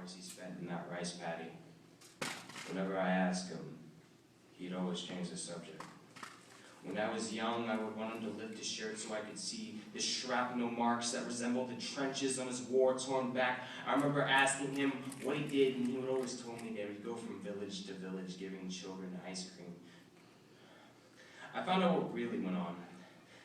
hours he spent in that rice paddy. Whenever I asked him, he'd always change the subject. When I was young, I would want him to lift his shirt so I could see the shrapnel marks that resembled the trenches on his war-torn back. I remember asking him what he did, and he would always tell me that he'd go from village to village giving children ice cream. I found out what really went on.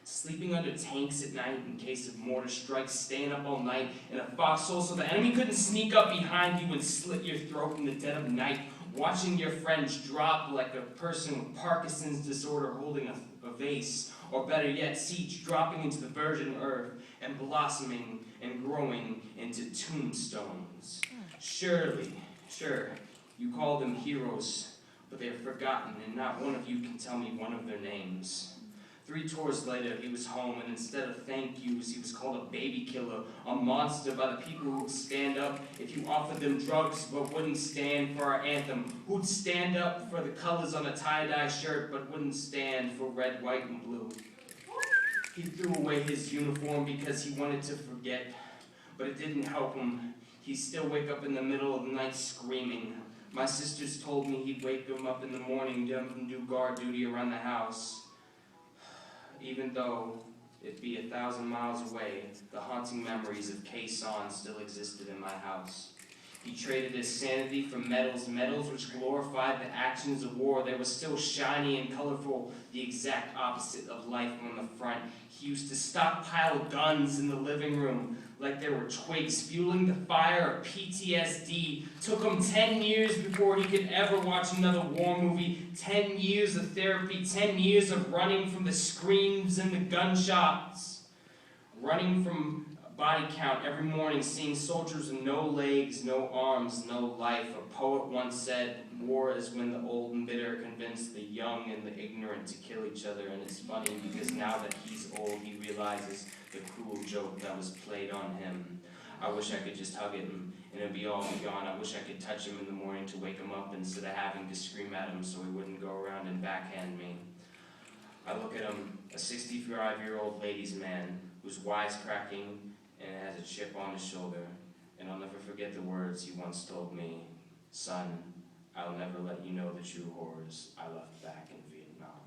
Sleeping under tanks at night in case of mortar strikes, staying up all night in a foxhole so the enemy couldn't sneak up behind you and slit your throat in the dead of night, watching your friends drop like a person with Parkinson's disorder holding a vase, or better yet, seeds dropping into the virgin earth and blossoming and growing into tombstones. Sure, you call them heroes, but they're forgotten, and not one of you can tell me one of their names. 3 tours later, he was home, and instead of thank yous, he was called a baby killer, a monster by the people who would stand up if you offered them drugs but wouldn't stand for our anthem, who'd stand up for the colors on a tie-dye shirt but wouldn't stand for red, white, and blue. He threw away his uniform because he wanted to forget, but it didn't help him. He'd still wake up in the middle of the night screaming. My sisters told me he'd wake him up in the morning to have him do guard duty around the house. Even though it be 1,000 miles away, the haunting memories of Khe-Sanh still existed in my house. He traded his sanity for medals which glorified the actions of war. They were still shiny and colorful, the exact opposite of life on the front. He used to stockpile guns in the living room like there were twigs, fueling the fire of PTSD. Took him 10 years before he could ever watch another war movie. 10 years of therapy, 10 years of running from the screams and the gunshots. Running from body count every morning, seeing soldiers with no legs, no arms, no life. A poet once said, war is when the old and bitter convince the young and the ignorant to kill each other. And it's funny because now that he's old, he realizes the cruel joke that was played on him. I wish I could just hug him and it'd be all gone. I wish I could touch him in the morning to wake him up instead of having to scream at him so he wouldn't go around and backhand me. I look at him, a 65-year-old ladies' man who's wisecracking and has a chip on his shoulder, and I'll never forget the words he once told me. Son, I'll never let you know the true horrors I left back in Vietnam.